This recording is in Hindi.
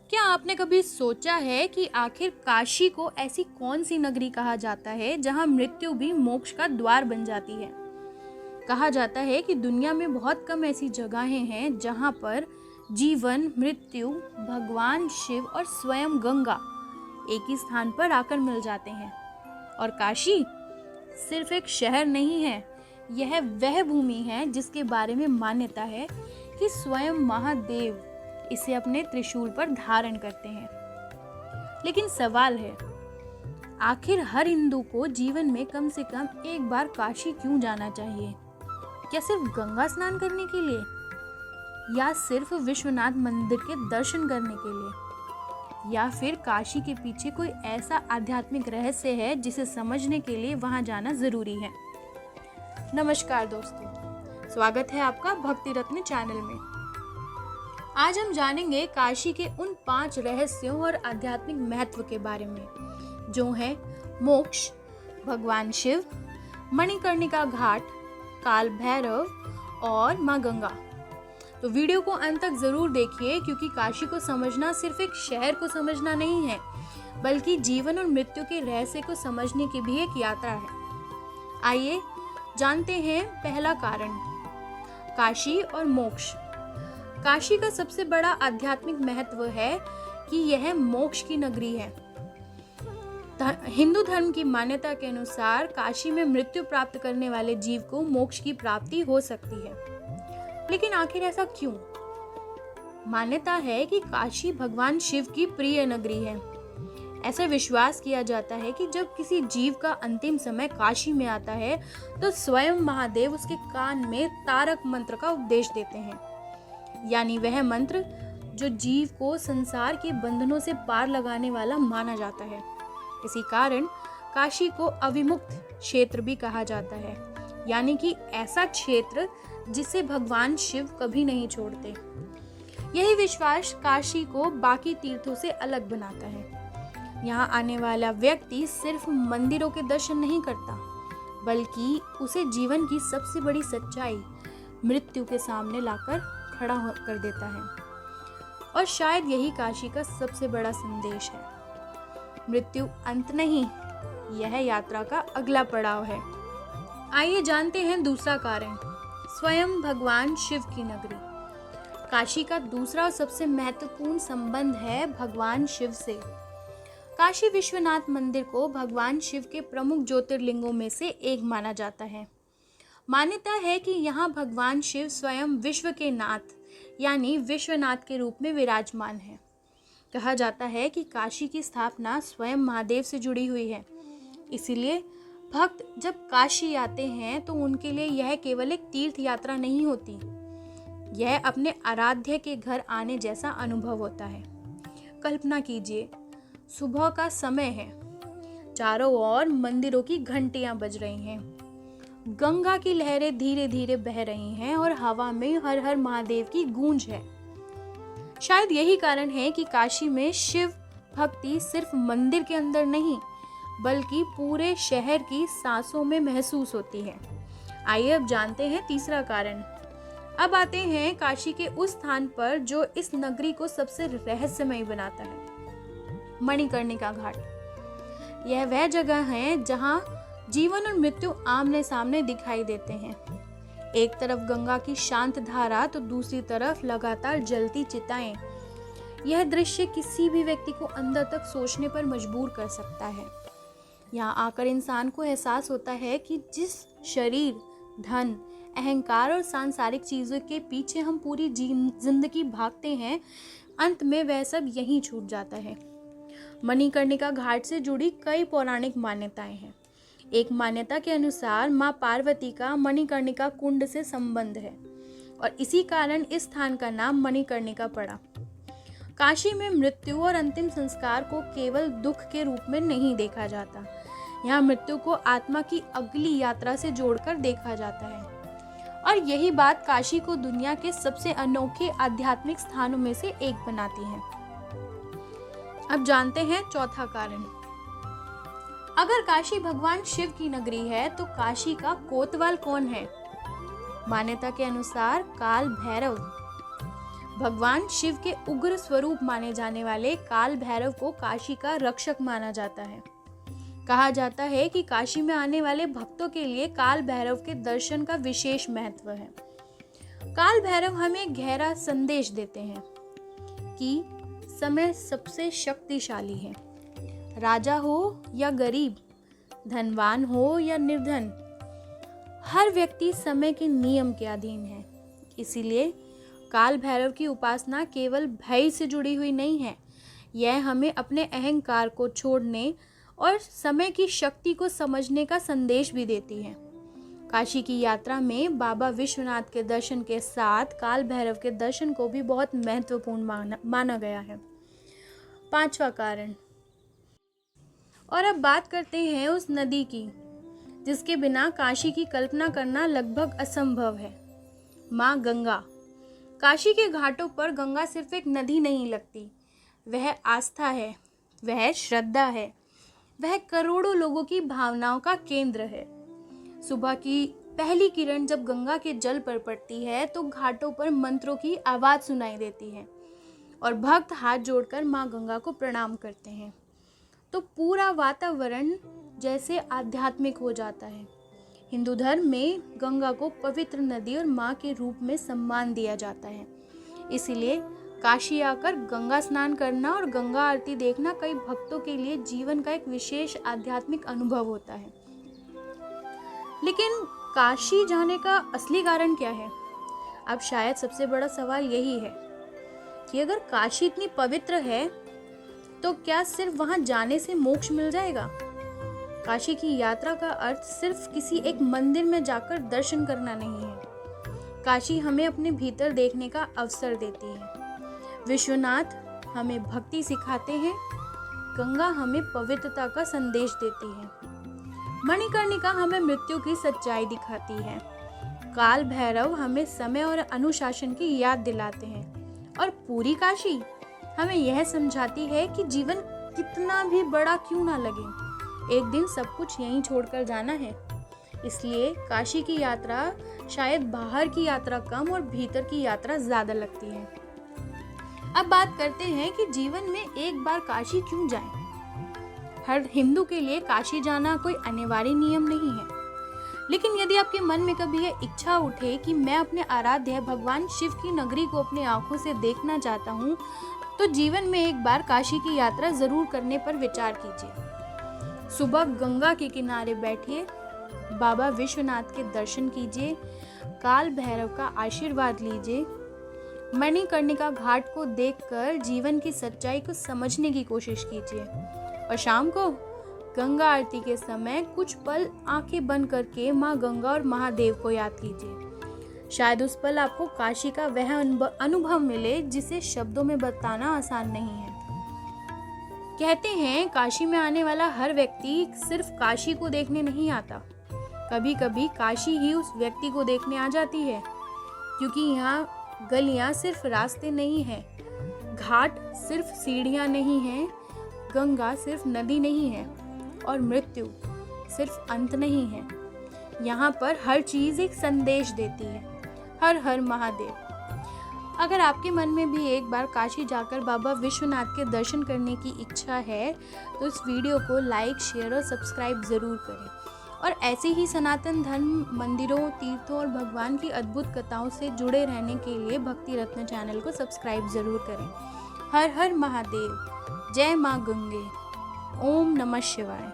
क्या आपने कभी सोचा है कि आखिर काशी को ऐसी कौन सी नगरी कहा जाता है जहां मृत्यु भी मोक्ष का द्वार बन जाती है। कहा जाता है कि दुनिया में बहुत कम ऐसी जगहें हैं जहां पर जीवन, मृत्यु, भगवान शिव और स्वयं गंगा एक ही स्थान पर आकर मिल जाते हैं। और काशी सिर्फ एक शहर नहीं है, यह वह भूमि है जिसके बारे में मान्यता है कि स्वयं महादेव इसे अपने त्रिशूल पर धारण करते हैं। लेकिन सवाल है, आखिर हर हिंदू को जीवन में कम से कम एक बार काशी क्यों जाना चाहिए? क्या सिर्फ गंगा स्नान करने के लिए, या सिर्फ विश्वनाथ मंदिर के दर्शन करने के लिए, या फिर काशी के पीछे कोई ऐसा आध्यात्मिक रहस्य है जिसे समझने के लिए वहां जाना जरूरी है? नमस्कार दोस्तों, स्वागत है आपका भक्ति रत्न चैनल में। आज हम जानेंगे काशी के उन 5 रहस्यों और आध्यात्मिक महत्व के बारे में, जो हैं मोक्ष, भगवान शिव, मणिकर्णिका घाट, काल भैरव और माँ गंगा। तो वीडियो को अंत तक जरूर देखिए, क्योंकि काशी को समझना सिर्फ एक शहर को समझना नहीं है, बल्कि जीवन और मृत्यु के रहस्य को समझने की भी एक यात्रा है। आइए जानते हैं पहला कारण, काशी और मोक्ष। काशी का सबसे बड़ा आध्यात्मिक महत्व है कि यह मोक्ष की नगरी है। हिंदू धर्म की मान्यता के अनुसार काशी में मृत्यु प्राप्त करने वाले जीव को मोक्ष की प्राप्ति हो सकती है। लेकिन आखिर ऐसा क्यों? मान्यता है कि काशी भगवान शिव की प्रिय नगरी है। ऐसा विश्वास किया जाता है कि जब किसी जीव का अंतिम समय काशी में आता है तो स्वयं महादेव उसके कान में तारक मंत्र का उपदेश देते हैं, यानी वह मंत्र जो जीव को संसार के बंधनों से पार लगाने वाला माना जाता है। इसी कारण काशी को अविमुक्त क्षेत्र भी कहा जाता है, यानी कि ऐसा क्षेत्र जिसे भगवान शिव कभी नहीं छोड़ते। यही विश्वास काशी को बाकी तीर्थों से अलग बनाता है। यहाँ आने वाला व्यक्ति सिर्फ मंदिरों के दर्शन नहीं करता, बल्कि उसे जीवन की सबसे बड़ी सच्चाई, मृत्यु के सामने लाकर खड़ा कर देता है। और शायद यही काशी का सबसे बड़ा संदेश है, मृत्यु अंत नहीं, यह यात्रा का अगला पड़ाव है। आइए जानते हैं दूसरा कारण, स्वयं भगवान शिव की नगरी। काशी का दूसरा और सबसे महत्वपूर्ण संबंध है भगवान शिव से। काशी विश्वनाथ मंदिर को भगवान शिव के प्रमुख ज्योतिर्लिंगों में से एक माना जाता है। मान्यता है कि यहाँ भगवान शिव स्वयं विश्व के नाथ, यानी विश्वनाथ के रूप में विराजमान है। कहा जाता है कि काशी की स्थापना स्वयं महादेव से जुड़ी हुई है। इसीलिए भक्त जब काशी आते हैं तो उनके लिए यह केवल एक तीर्थ यात्रा नहीं होती, यह अपने आराध्य के घर आने जैसा अनुभव होता है। कल्पना कीजिए, सुबह का समय है, चारों ओर मंदिरों की घंटियां बज रही हैं, गंगा की लहरें धीरे धीरे बह रही हैं और हवा में हर हर महादेव की गूंज है। शायद यही कारण है कि काशी में शिव भक्ति सिर्फ मंदिर के अंदर नहीं, बल्कि पूरे शहर की सांसों में महसूस होती है। आइए अब जानते हैं तीसरा कारण। अब आते हैं काशी के उस स्थान पर जो इस नगरी को सबसे रहस्यमय बनाता है, मणिकर्णिका घाट। यह वह जगह है जहां जीवन और मृत्यु आमने सामने दिखाई देते हैं। एक तरफ गंगा की शांत धारा तो दूसरी तरफ लगातार जलती चिताएं। यह दृश्य किसी भी व्यक्ति को अंदर तक सोचने पर मजबूर कर सकता है। यहाँ आकर इंसान को एहसास होता है कि जिस शरीर, धन, अहंकार और सांसारिक चीजों के पीछे हम पूरी जिंदगी भागते हैं, अंत में वह सब यहीं छूट जाता है। मणिकर्णिका घाट से जुड़ी कई पौराणिक मान्यताएं हैं। एक मान्यता के अनुसार माँ पार्वती का मणिकर्णिका कुंड से संबंध है और इसी कारण इस स्थान का नाम मणिकर्णिका पड़ा। काशी में मृत्यु और अंतिम संस्कार को केवल दुख के रूप में नहीं देखा जाता, यहाँ मृत्यु को आत्मा की अगली यात्रा से जोड़कर देखा जाता है। और यही बात काशी को दुनिया के सबसे अनोखे आध्यात्मिक स्थानों में से एक बनाती है। अब जानते हैं चौथा कारण। अगर काशी भगवान शिव की नगरी है तो काशी का कोतवाल कौन है? मान्यता के अनुसार काल भैरव। भगवान शिव के उग्र स्वरूप माने जाने वाले काल भैरव को काशी का रक्षक माना जाता है। कहा जाता है कि काशी में आने वाले भक्तों के लिए काल भैरव के दर्शन का विशेष महत्व है। काल भैरव हमें गहरा संदेश देते हैं कि समय सबसे शक्तिशाली है। राजा हो या गरीब, धनवान हो या निर्धन, हर व्यक्ति समय के नियम के अधीन है। इसीलिए काल भैरव की उपासना केवल भय से जुड़ी हुई नहीं है, यह हमें अपने अहंकार को छोड़ने और समय की शक्ति को समझने का संदेश भी देती है। काशी की यात्रा में बाबा विश्वनाथ के दर्शन के साथ काल भैरव के दर्शन को भी बहुत महत्वपूर्ण माना गया है। 5वां कारण। और अब बात करते हैं उस नदी की जिसके बिना काशी की कल्पना करना लगभग असंभव है, माँ गंगा। काशी के घाटों पर गंगा सिर्फ एक नदी नहीं लगती, वह आस्था है, वह श्रद्धा है, वह करोड़ों लोगों की भावनाओं का केंद्र है। सुबह की पहली किरण जब गंगा के जल पर पड़ती है तो घाटों पर मंत्रों की आवाज सुनाई देती है और भक्त हाथ जोड़कर माँ गंगा को प्रणाम करते हैं, तो पूरा वातावरण जैसे आध्यात्मिक हो जाता है। हिंदू धर्म में गंगा को पवित्र नदी और माँ के रूप में सम्मान दिया जाता है। इसीलिए काशी आकर गंगा स्नान करना और गंगा आरती देखना कई भक्तों के लिए जीवन का एक विशेष आध्यात्मिक अनुभव होता है। लेकिन काशी जाने का असली कारण क्या है? अब शायद सबसे बड़ा सवाल यही है कि अगर काशी इतनी पवित्र है तो क्या सिर्फ वहां जाने से मोक्ष मिल जाएगा? काशी की यात्रा का अर्थ सिर्फ किसी एक मंदिर में जाकर दर्शन करना नहीं है। काशी हमें अपने भीतर देखने का अवसर देती है। विश्वनाथ हमें भक्ति सिखाते हैं, गंगा हमें पवित्रता का संदेश देती है, मणिकर्णिका हमें मृत्यु की सच्चाई दिखाती है, काल भैरव हमें समय और अनुशासन की याद दिलाते हैं और पूरी काशी हमें यह समझाती है कि जीवन कितना भी बड़ा क्यों ना लगे, एक दिन सब कुछ यहीं छोड़कर जाना है। इसलिए काशी की यात्रा शायद बाहर की यात्रा कम और भीतर की यात्रा ज्यादा लगती है। अब बात करते हैं कि जीवन में एक बार काशी क्यों जाएं? हर हिंदू के लिए काशी जाना कोई अनिवार्य नियम नहीं है, लेकिन यदि आपके मन में कभी यह इच्छा उठे कि मैं अपने आराध्य भगवान शिव की नगरी को अपनी आंखों से देखना चाहता हूँ, तो जीवन में एक बार काशी की यात्रा जरूर करने पर विचार कीजिए। सुबह गंगा के किनारे बैठिए, बाबा विश्वनाथ के दर्शन कीजिए, काल भैरव का आशीर्वाद लीजिए, मणिकर्णिका घाट को देखकर जीवन की सच्चाई को समझने की कोशिश कीजिए और शाम को गंगा आरती के समय कुछ पल आंखें बंद करके माँ गंगा और महादेव को याद कीजिए। शायद उस पल आपको काशी का वह अनुभव मिले जिसे शब्दों में बताना आसान नहीं है। कहते हैं काशी में आने वाला हर व्यक्ति सिर्फ काशी को देखने नहीं आता, कभी कभी काशी ही उस व्यक्ति को देखने आ जाती है, क्योंकि यहाँ गलियाँ सिर्फ रास्ते नहीं हैं, घाट सिर्फ सीढ़ियाँ नहीं हैं, गंगा सिर्फ नदी नहीं है और मृत्यु सिर्फ अंत नहीं है। यहाँ पर हर चीज़ एक संदेश देती है। हर हर महादेव। अगर आपके मन में भी एक बार काशी जाकर बाबा विश्वनाथ के दर्शन करने की इच्छा है तो इस वीडियो को लाइक, शेयर और सब्सक्राइब ज़रूर करें और ऐसे ही सनातन धर्म, मंदिरों, तीर्थों और भगवान की अद्भुत कथाओं से जुड़े रहने के लिए भक्ति रत्न चैनल को सब्सक्राइब ज़रूर करें। हर हर महादेव। जय माँ गंगे। ओम नमः शिवाय।